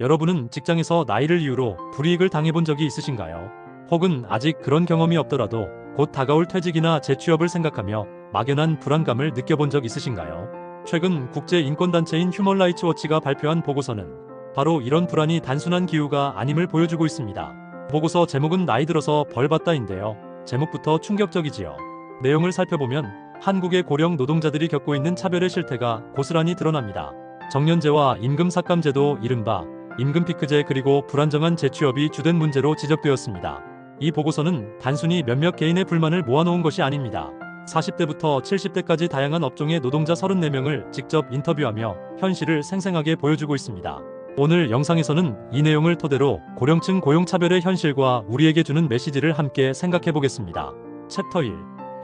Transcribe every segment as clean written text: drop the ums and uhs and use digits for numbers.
여러분은 직장에서 나이를 이유로 불이익을 당해본 적이 있으신가요? 혹은 아직 그런 경험이 없더라도 곧 다가올 퇴직이나 재취업을 생각하며 막연한 불안감을 느껴본 적 있으신가요? 최근 국제인권단체인 휴먼라이츠 워치가 발표한 보고서는 바로 이런 불안이 단순한 기우가 아님을 보여주고 있습니다. 보고서 제목은 나이 들어서 벌받다인데요. 제목부터 충격적이지요. 내용을 살펴보면 한국의 고령 노동자들이 겪고 있는 차별의 실태가 고스란히 드러납니다. 정년제와 임금삭감제도, 이른바 임금피크제, 그리고 불안정한 재취업이 주된 문제로 지적되었습니다. 이 보고서는 단순히 몇몇 개인의 불만을 모아놓은 것이 아닙니다. 40대부터 70대까지 다양한 업종의 노동자 34명을 직접 인터뷰하며 현실을 생생하게 보여주고 있습니다. 오늘 영상에서는 이 내용을 토대로 고령층 고용차별의 현실과 우리에게 주는 메시지를 함께 생각해 보겠습니다. 챕터 1.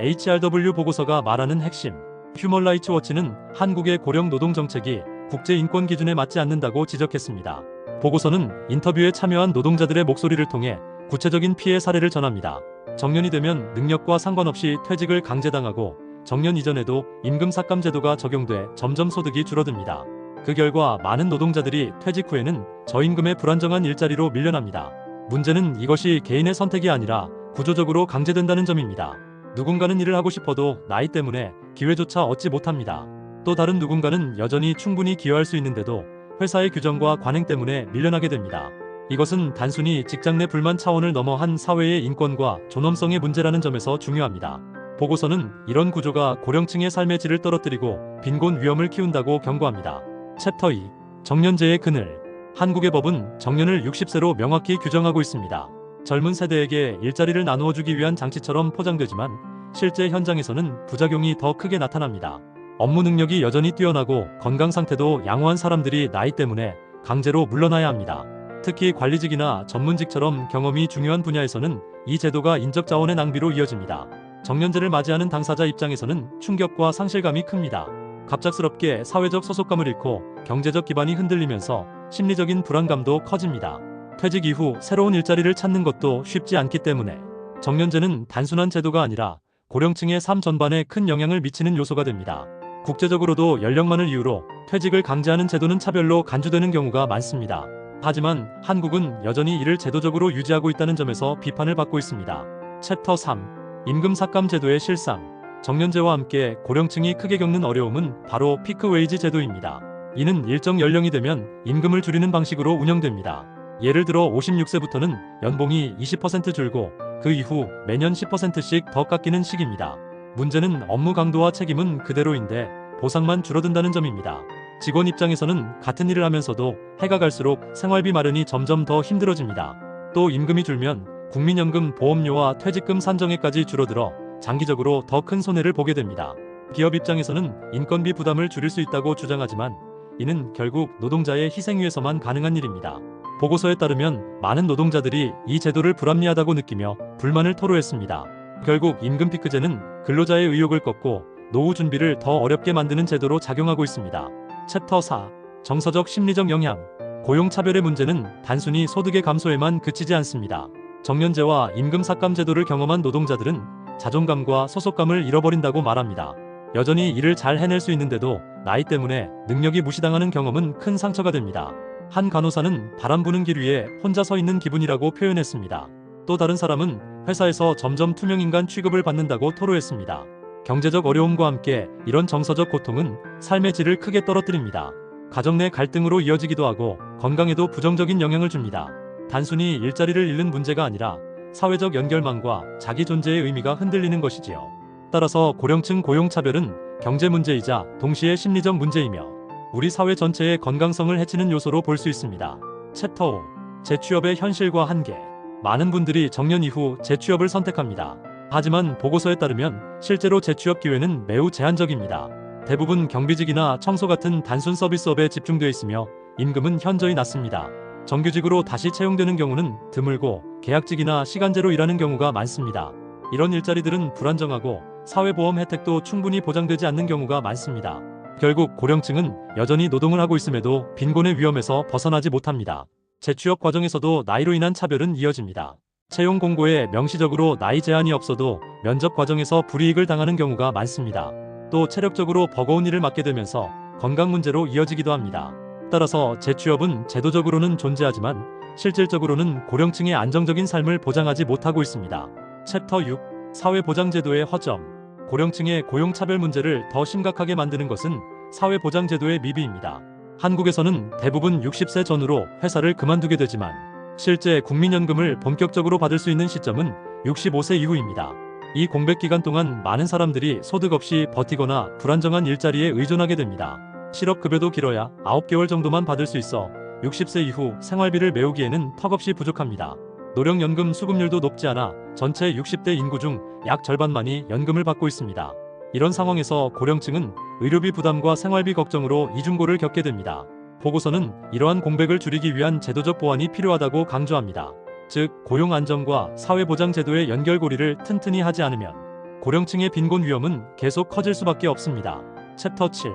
HRW 보고서가 말하는 핵심. 휴먼라이츠 워치는 한국의 고령 노동 정책이 국제인권 기준에 맞지 않는다고 지적했습니다. 보고서는 인터뷰에 참여한 노동자들의 목소리를 통해 구체적인 피해 사례를 전합니다. 정년이 되면 능력과 상관없이 퇴직을 강제당하고 정년 이전에도 임금삭감 제도가 적용돼 점점 소득이 줄어듭니다. 그 결과 많은 노동자들이 퇴직 후에는 저임금의 불안정한 일자리로 밀려납니다. 문제는 이것이 개인의 선택이 아니라 구조적으로 강제된다는 점입니다. 누군가는 일을 하고 싶어도 나이 때문에 기회조차 얻지 못합니다. 또 다른 누군가는 여전히 충분히 기여할 수 있는데도 회사의 규정과 관행 때문에 밀려나게 됩니다. 이것은 단순히 직장 내 불만 차원을 넘어 한 사회의 인권과 존엄성의 문제라는 점에서 중요합니다. 보고서는 이런 구조가 고령층의 삶의 질을 떨어뜨리고 빈곤 위험을 키운다고 경고합니다. 챕터 2. 정년제의 그늘. 한국의 법은 정년을 60세로 명확히 규정하고 있습니다. 젊은 세대에게 일자리를 나누어 주기 위한 장치처럼 포장되지만 실제 현장에서는 부작용이 더 크게 나타납니다. 업무 능력이 여전히 뛰어나고 건강 상태도 양호한 사람들이 나이 때문에 강제로 물러나야 합니다. 특히 관리직이나 전문직처럼 경험이 중요한 분야에서는 이 제도가 인적 자원의 낭비로 이어집니다. 정년제를 맞이하는 당사자 입장에서는 충격과 상실감이 큽니다. 갑작스럽게 사회적 소속감을 잃고 경제적 기반이 흔들리면서 심리적인 불안감도 커집니다. 퇴직 이후 새로운 일자리를 찾는 것도 쉽지 않기 때문에 정년제는 단순한 제도가 아니라 고령층의 삶 전반에 큰 영향을 미치는 요소가 됩니다. 국제적으로도 연령만을 이유로 퇴직을 강제하는 제도는 차별로 간주되는 경우가 많습니다. 하지만 한국은 여전히 이를 제도적으로 유지하고 있다는 점에서 비판을 받고 있습니다. 챕터 3. 임금삭감 제도의 실상. 정년제와 함께 고령층이 크게 겪는 어려움은 바로 피크웨이지 제도입니다. 이는 일정 연령이 되면 임금을 줄이는 방식으로 운영됩니다. 예를 들어 56세부터는 연봉이 20% 줄고 그 이후 매년 10%씩 더 깎이는 식입니다. 문제는 업무 강도와 책임은 그대로인데 보상만 줄어든다는 점입니다. 직원 입장에서는 같은 일을 하면서도 해가 갈수록 생활비 마련이 점점 더 힘들어집니다. 또 임금이 줄면 국민연금 보험료와 퇴직금 산정액까지 줄어들어 장기적으로 더 큰 손해를 보게 됩니다. 기업 입장에서는 인건비 부담을 줄일 수 있다고 주장하지만 이는 결국 노동자의 희생 위에서만 가능한 일입니다. 보고서에 따르면 많은 노동자들이 이 제도를 불합리하다고 느끼며 불만을 토로했습니다. 결국 임금피크제는 근로자의 의욕을 꺾고 노후 준비를 더 어렵게 만드는 제도로 작용하고 있습니다. 챕터 4. 정서적 심리적 영향. 고용차별의 문제는 단순히 소득의 감소에만 그치지 않습니다. 정년제와 임금삭감 제도를 경험한 노동자들은 자존감과 소속감을 잃어버린다고 말합니다. 여전히 일을 잘 해낼 수 있는데도 나이 때문에 능력이 무시당하는 경험은 큰 상처가 됩니다. 한 간호사는 바람 부는 길 위에 혼자 서 있는 기분이라고 표현했습니다. 또 다른 사람은 회사에서 점점 투명인간 취급을 받는다고 토로했습니다. 경제적 어려움과 함께 이런 정서적 고통은 삶의 질을 크게 떨어뜨립니다. 가정 내 갈등으로 이어지기도 하고 건강에도 부정적인 영향을 줍니다. 단순히 일자리를 잃는 문제가 아니라 사회적 연결망과 자기 존재의 의미가 흔들리는 것이지요. 따라서 고령층 고용차별은 경제 문제이자 동시에 심리적 문제이며 우리 사회 전체의 건강성을 해치는 요소로 볼 수 있습니다. 챕터 5. 재취업의 현실과 한계. 많은 분들이 정년 이후 재취업을 선택합니다. 하지만 보고서에 따르면 실제로 재취업 기회는 매우 제한적입니다. 대부분 경비직이나 청소 같은 단순 서비스업에 집중되어 있으며 임금은 현저히 낮습니다. 정규직으로 다시 채용되는 경우는 드물고 계약직이나 시간제로 일하는 경우가 많습니다. 이런 일자리들은 불안정하고 사회보험 혜택도 충분히 보장되지 않는 경우가 많습니다. 결국 고령층은 여전히 노동을 하고 있음에도 빈곤의 위험에서 벗어나지 못합니다. 재취업 과정에서도 나이로 인한 차별은 이어집니다. 채용 공고에 명시적으로 나이 제한이 없어도 면접 과정에서 불이익을 당하는 경우가 많습니다. 또 체력적으로 버거운 일을 맡게 되면서 건강 문제로 이어지기도 합니다. 따라서 재취업은 제도적으로는 존재하지만 실질적으로는 고령층의 안정적인 삶을 보장하지 못하고 있습니다. 챕터 6. 사회보장제도의 허점. 고령층의 고용차별 문제를 더 심각하게 만드는 것은 사회보장제도의 미비입니다. 한국에서는 대부분 60세 전후로 회사를 그만두게 되지만 실제 국민연금을 본격적으로 받을 수 있는 시점은 65세 이후입니다. 이 공백 기간 동안 많은 사람들이 소득 없이 버티거나 불안정한 일자리에 의존하게 됩니다. 실업급여도 길어야 9개월 정도만 받을 수 있어 60세 이후 생활비를 메우기에는 턱없이 부족합니다. 노령연금 수급률도 높지 않아 전체 60대 인구 중 약 절반만이 연금을 받고 있습니다. 이런 상황에서 고령층은 의료비 부담과 생활비 걱정으로 이중고를 겪게 됩니다. 보고서는 이러한 공백을 줄이기 위한 제도적 보완이 필요하다고 강조합니다. 즉, 고용 안정과 사회보장 제도의 연결고리를 튼튼히 하지 않으면 고령층의 빈곤 위험은 계속 커질 수밖에 없습니다. 챕터 7.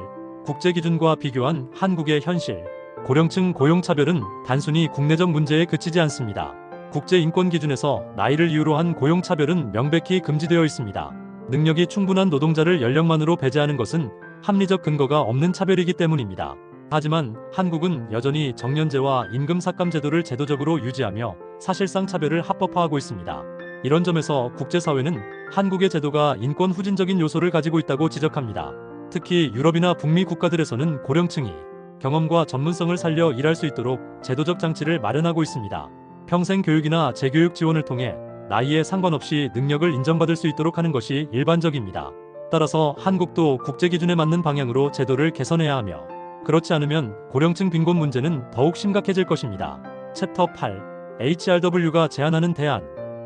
국제기준과 비교한 한국의 현실. 고령층 고용차별은 단순히 국내적 문제에 그치지 않습니다. 국제인권기준에서 나이를 이유로 한 고용차별은 명백히 금지되어 있습니다. 능력이 충분한 노동자를 연령만으로 배제하는 것은 합리적 근거가 없는 차별이기 때문입니다. 하지만 한국은 여전히 정년제와 임금 삭감 제도를 제도적으로 유지하며 사실상 차별을 합법화하고 있습니다. 이런 점에서 국제사회는 한국의 제도가 인권 후진적인 요소를 가지고 있다고 지적합니다. 특히 유럽이나 북미 국가들에서는 고령층이 경험과 전문성을 살려 일할 수 있도록 제도적 장치를 마련하고 있습니다. 평생 교육이나 재교육 지원을 통해 나이에 상관없이 능력을 인정받을 수 있도록 하는 것이 일반적입니다. 따라서 한국도 국제기준에 맞는 방향으로 제도를 개선해야 하며 그렇지 않으면 고령층 빈곤 문제는 더욱 심각해질 것입니다. 챕터 8. HRW가 제안하는 대안.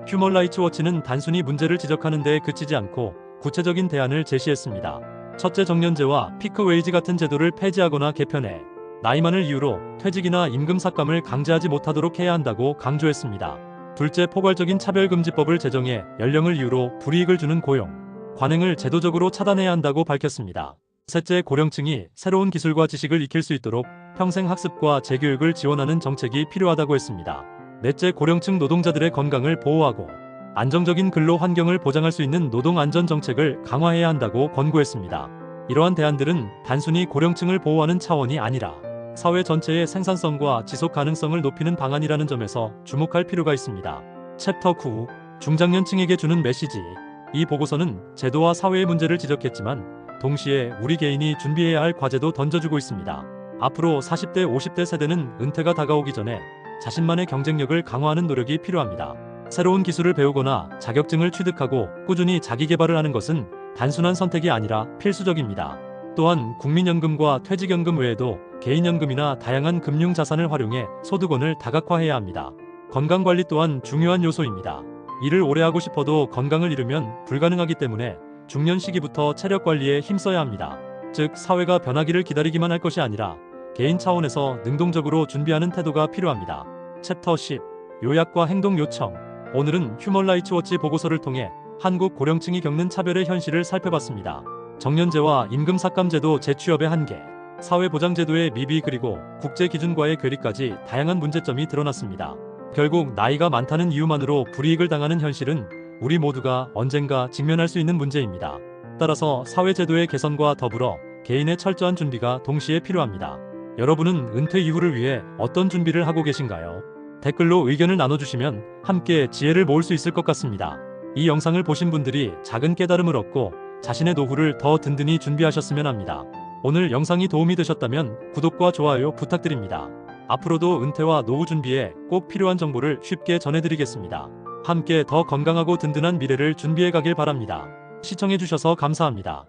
휴먼 라이츠 워치는 단순히 문제를 지적하는 데에 그치지 않고 구체적인 대안을 제시했습니다. 첫째, 정년제와 피크 웨이지 같은 제도를 폐지하거나 개편해 나이만을 이유로 퇴직이나 임금 삭감을 강제하지 못하도록 해야 한다고 강조했습니다. 둘째, 포괄적인 차별금지법을 제정해 연령을 이유로 불이익을 주는 고용, 관행을 제도적으로 차단해야 한다고 밝혔습니다. 셋째, 고령층이 새로운 기술과 지식을 익힐 수 있도록 평생 학습과 재교육을 지원하는 정책이 필요하다고 했습니다. 넷째, 고령층 노동자들의 건강을 보호하고 안정적인 근로 환경을 보장할 수 있는 노동 안전 정책을 강화해야 한다고 권고했습니다. 이러한 대안들은 단순히 고령층을 보호하는 차원이 아니라 사회 전체의 생산성과 지속 가능성을 높이는 방안이라는 점에서 주목할 필요가 있습니다. 챕터 9. 중장년층에게 주는 메시지. 이 보고서는 제도와 사회의 문제를 지적했지만 동시에 우리 개인이 준비해야 할 과제도 던져주고 있습니다. 앞으로 40대, 50대 세대는 은퇴가 다가오기 전에 자신만의 경쟁력을 강화하는 노력이 필요합니다. 새로운 기술을 배우거나 자격증을 취득하고 꾸준히 자기 개발을 하는 것은 단순한 선택이 아니라 필수적입니다. 또한 국민연금과 퇴직연금 외에도 개인연금이나 다양한 금융자산을 활용해 소득원을 다각화해야 합니다. 건강관리 또한 중요한 요소입니다. 일을 오래 하고 싶어도 건강을 잃으면 불가능하기 때문에 중년 시기부터 체력 관리에 힘써야 합니다. 즉, 사회가 변하기를 기다리기만 할 것이 아니라 개인 차원에서 능동적으로 준비하는 태도가 필요합니다. 챕터 10. 요약과 행동 요청. 오늘은 휴먼 라이츠 워치 보고서를 통해 한국 고령층이 겪는 차별의 현실을 살펴봤습니다. 정년제와 임금 삭감 제도 재취업의 한계, 사회보장제도의 미비 그리고 국제기준과의 괴리까지 다양한 문제점이 드러났습니다. 결국 나이가 많다는 이유만으로 불이익을 당하는 현실은 우리 모두가 언젠가 직면할 수 있는 문제입니다. 따라서 사회제도의 개선과 더불어 개인의 철저한 준비가 동시에 필요합니다. 여러분은 은퇴 이후를 위해 어떤 준비를 하고 계신가요? 댓글로 의견을 나눠주시면 함께 지혜를 모을 수 있을 것 같습니다. 이 영상을 보신 분들이 작은 깨달음을 얻고 자신의 노후를 더 든든히 준비하셨으면 합니다. 오늘 영상이 도움이 되셨다면 구독과 좋아요 부탁드립니다. 앞으로도 은퇴와 노후 준비에 꼭 필요한 정보를 쉽게 전해드리겠습니다. 함께 더 건강하고 든든한 미래를 준비해 가길 바랍니다. 시청해주셔서 감사합니다.